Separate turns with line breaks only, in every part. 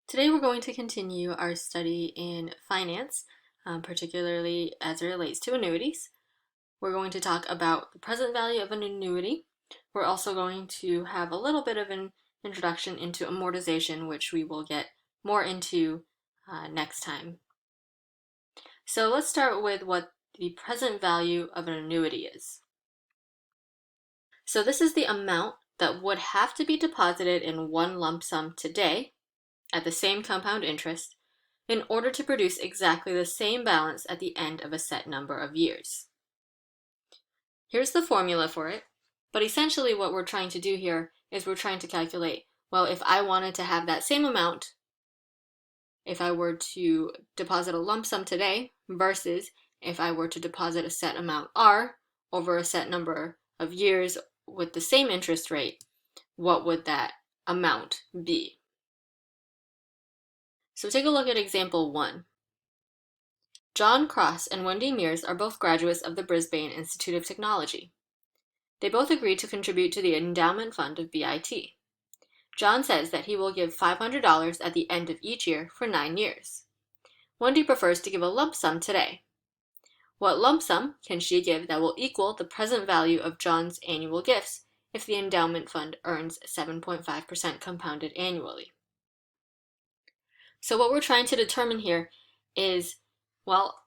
Today we're going to continue our study in finance, particularly as it relates to annuities. We're going to talk about the present value of an annuity. We're also going to have a little bit of an introduction into amortization, which we will get more into next time. So let's start with what the present value of an annuity is. So this is the amount that would have to be deposited in one lump sum today at the same compound interest in order to produce exactly the same balance at the end of a set number of years. Here's the formula for it, but essentially what we're trying to do here is we're trying to calculate, well, if I wanted to have that same amount, if I were to deposit a lump sum today versus if I were to deposit a set amount R over a set number of years with the same interest rate, what would that amount be? So take a look at example 1. John Cross and Wendy Mears are both graduates of the Brisbane Institute of Technology. They both agreed to contribute to the endowment fund of BIT. John says that he will give $500 at the end of each year for 9 years. Wendy prefers to give a lump sum today. What lump sum can she give that will equal the present value of John's annual gifts if the endowment fund earns 7.5% compounded annually? So what we're trying to determine here is, well,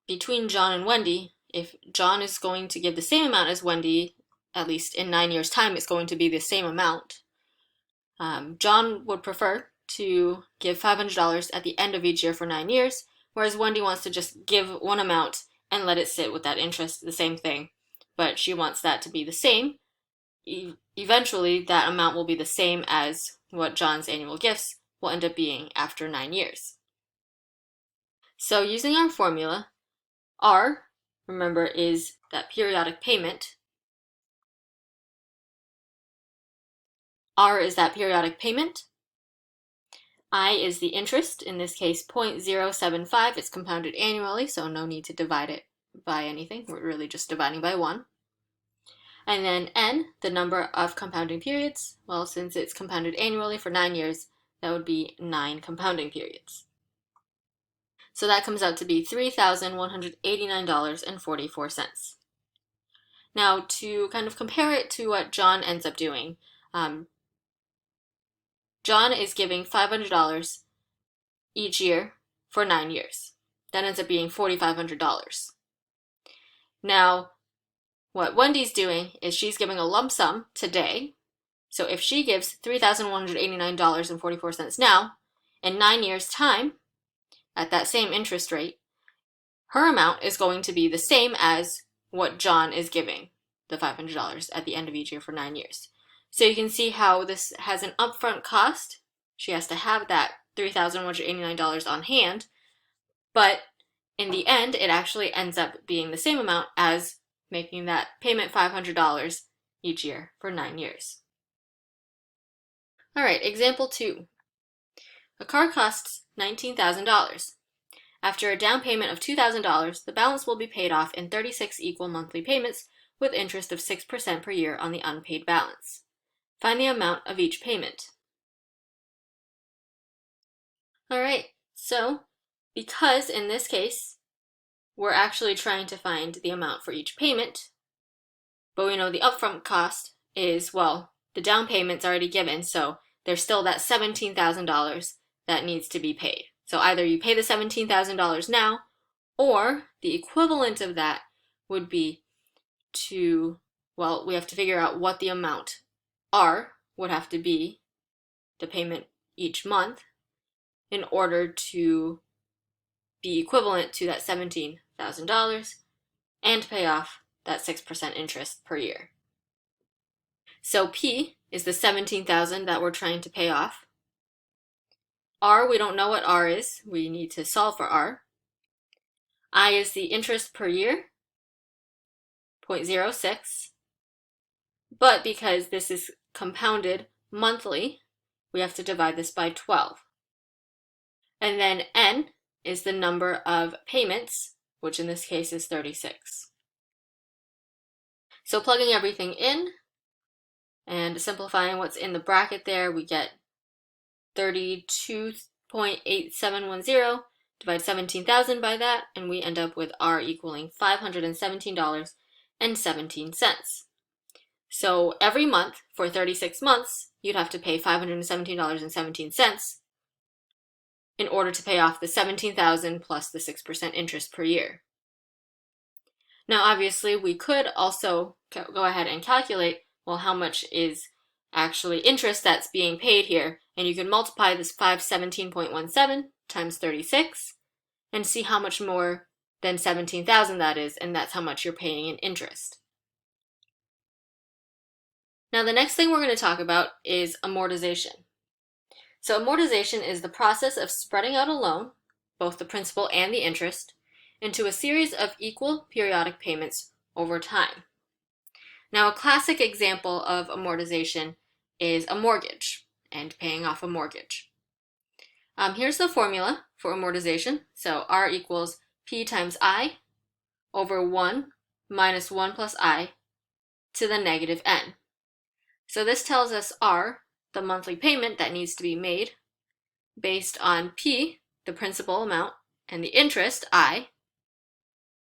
between John and Wendy, if John is going to give the same amount as Wendy, at least in 9 years' time, it's going to be the same amount. John would prefer to give $500 at the end of each year for 9 years, whereas Wendy wants to just give one amount and let it sit with that interest, the same thing. But she wants that to be the same. Eventually, that amount will be the same as what John's annual gifts will end up being after 9 years. So using our formula, R, remember, is that periodic payment. R is that periodic payment. I is the interest, in this case 0.075. It's compounded annually, so no need to divide it by anything. We're really just dividing by 1. And then N, the number of compounding periods. Well, since it's compounded annually for 9 years, that would be 9 compounding periods. So that comes out to be $3,189.44. Now, to kind of compare it to what John ends up doing, John is giving $500 each year for 9 years. That ends up being $4,500. Now, what Wendy's doing is she's giving a lump sum today. So if she gives $3,189.44 now, in 9 years' time, at that same interest rate, her amount is going to be the same as what John is giving, the $500 at the end of each year for 9 years. So you can see how this has an upfront cost. She has to have that $3,189 on hand, but in the end, it actually ends up being the same amount as making that payment $500 each year for 9 years. All right, example 2. A car costs $19,000. After a down payment of $2,000, the balance will be paid off in 36 equal monthly payments with interest of 6% per year on the unpaid balance. Find the amount of each payment. All right, so because in this case, we're actually trying to find the amount for each payment, but we know the upfront cost is, well, the down payment's already given, so there's still that $17,000 that needs to be paid. So either you pay the $17,000 now, or the equivalent of that would be to, well, we have to figure out what the amount R would have to be, the payment each month, in order to be equivalent to that $17,000 and pay off that 6% interest per year. So P is the $17,000 that we're trying to pay off. R, we don't know what R is. We need to solve for R. I is the interest per year, 0.06. But because this is compounded monthly, we have to divide this by 12. And then N is the number of payments, which in this case is 36. So plugging everything in and simplifying what's in the bracket there, we get 32 0.8710, divide 17,000 by that, and we end up with R equaling $517.17. So every month for 36 months, you'd have to pay $517.17 in order to pay off the $17,000 plus the 6% interest per year. Now, obviously, we could also go ahead and calculate, well, how much is actually interest that's being paid here, and you can multiply this 517.17 times 36 and see how much more than 17,000 that is, and that's how much you're paying in interest. Now, the next thing we're going to talk about is amortization. So amortization is the process of spreading out a loan, both the principal and the interest, into a series of equal periodic payments over time. Now, a classic example of amortization is a mortgage and paying off a mortgage. Here's the formula for amortization. So R equals P times I over 1 minus 1 plus I to the negative n. So this tells us R, the monthly payment that needs to be made, based on P, the principal amount, and the interest, I,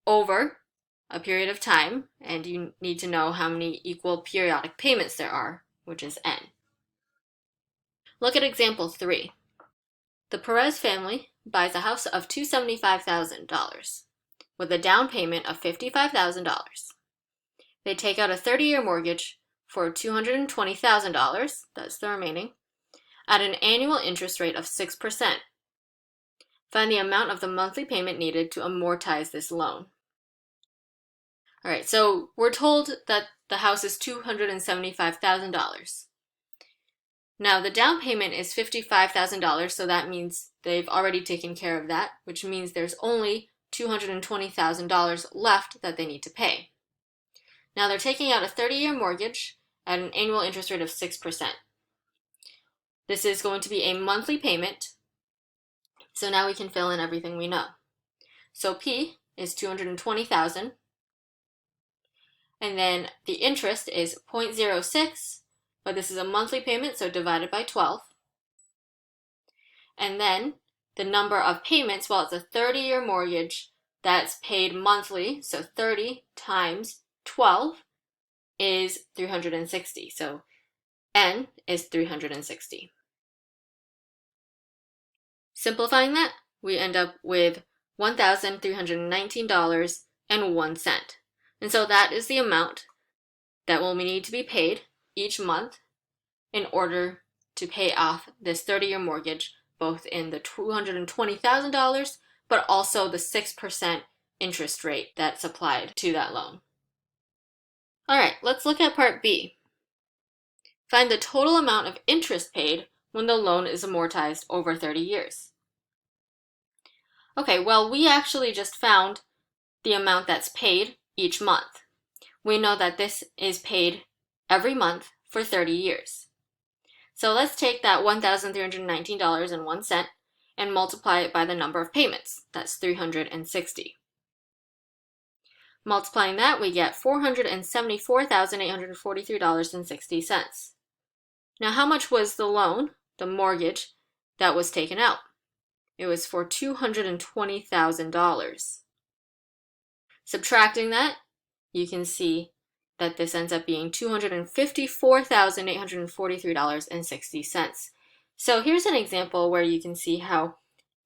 over a period of time, and you need to know how many equal periodic payments there are, which is n. Look at example 3. The Perez family buys a house of $275,000 with a down payment of $55,000. They take out a 30-year mortgage for $220,000, that's the remaining, at an annual interest rate of 6%. Find the amount of the monthly payment needed to amortize this loan. All right, so we're told that the house is $275,000. Now, the down payment is $55,000, so that means they've already taken care of that, which means there's only $220,000 left that they need to pay. Now, they're taking out a 30-year mortgage at an annual interest rate of 6%. This is going to be a monthly payment, so now we can fill in everything we know. So P is $220,000, and then the interest is 0.06, but this is a monthly payment, so divided by 12. And then the number of payments, well, it's a 30-year mortgage that's paid monthly, so 30 times 12 is 360. So N is 360. Simplifying that, we end up with $1,319.01. And so that is the amount that will need to be paid each month in order to pay off this 30-year mortgage, both in the $220,000, but also the 6% interest rate that's applied to that loan. All right, let's look at part B. Find the total amount of interest paid when the loan is amortized over 30 years. Okay, well, we actually just found the amount that's paid each month. We know that this is paid every month for 30 years. So let's take that $1,319.01 and multiply it by the number of payments. That's 360. Multiplying that, we get $474,843.60. Now, how much was the loan, the mortgage, that was taken out? It was for $220,000. Subtracting that, you can see that this ends up being $254,843.60. So here's an example where you can see how,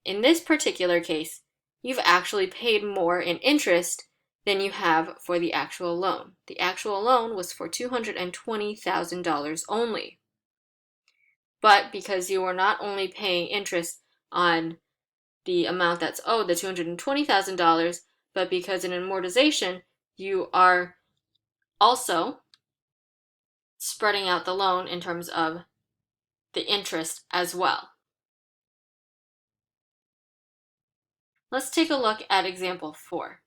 in this particular case, you've actually paid more in interest than you have for the actual loan. The actual loan was for $220,000 only. But because you are not only paying interest on the amount that's owed, the $220,000, but because in amortization, you are also spreading out the loan in terms of the interest as well. Let's take a look at example 4.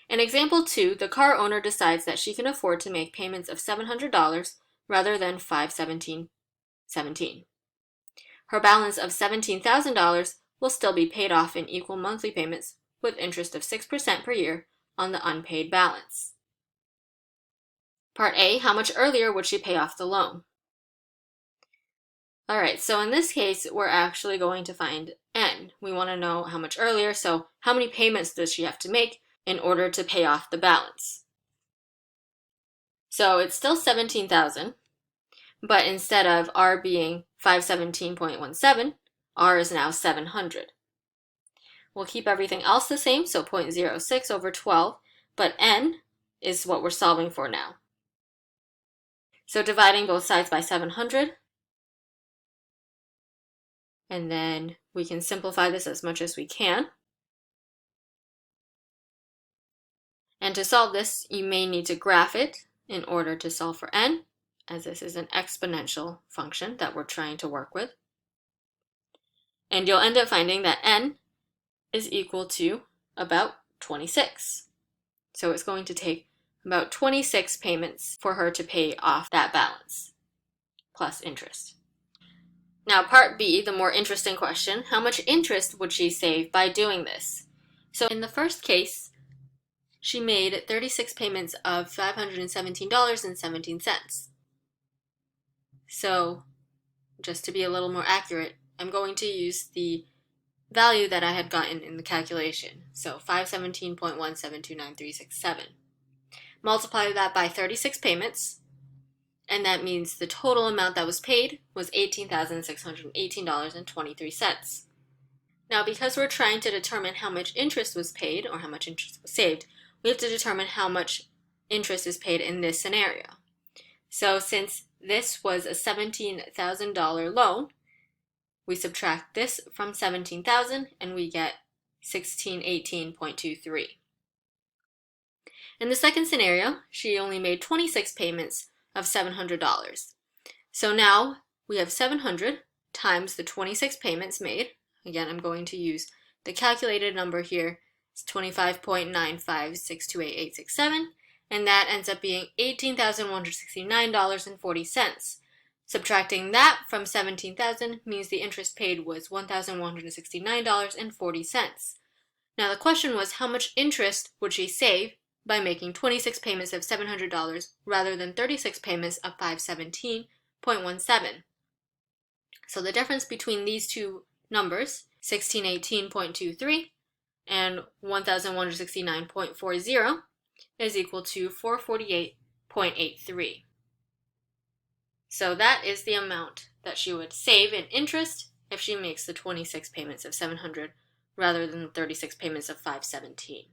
In example 2, the car owner decides that she can afford to make payments of $700 rather than $517.17. Her balance of $17,000 will still be paid off in equal monthly payments with interest of 6% per year on the unpaid balance. Part A, how much earlier would she pay off the loan? All right, so in this case, we're actually going to find N. We want to know how much earlier, so how many payments does she have to make in order to pay off the balance? So it's still 17,000, but instead of R being 517.17, R is now 700. We'll keep everything else the same, so 0.06 over 12, but N is what we're solving for now. So dividing both sides by 700, and then we can simplify this as much as we can. And to solve this, you may need to graph it in order to solve for N, as this is an exponential function that we're trying to work with. And you'll end up finding that N is equal to about 26. So it's going to take about 26 payments for her to pay off that balance, plus interest. Now part B, the more interesting question, how much interest would she save by doing this? So in the first case, she made 36 payments of $517.17. So just to be a little more accurate, I'm going to use the value that I had gotten in the calculation. So 517.1729367. Multiply that by 36 payments, and that means the total amount that was paid was $18,618.23. Now, because we're trying to determine how much interest was paid or how much interest was saved, we have to determine how much interest is paid in this scenario. So since this was a $17,000 loan, we subtract this from 17,000 and we get 1618.23. In the second scenario, she only made 26 payments of $700. So now we have 700 times the 26 payments made. Again, I'm going to use the calculated number here. It's 25.95628.867, and that ends up being $18,169.40. Subtracting that from 17,000 means the interest paid was $1,169.40. Now the question was, how much interest would she save by making 26 payments of $700 rather than 36 payments of $517.17? So the difference between these two numbers, 1618.23 and 1,169.40, is equal to 448.83. So that is the amount that she would save in interest if she makes the 26 payments of $700 rather than the 36 payments of $517.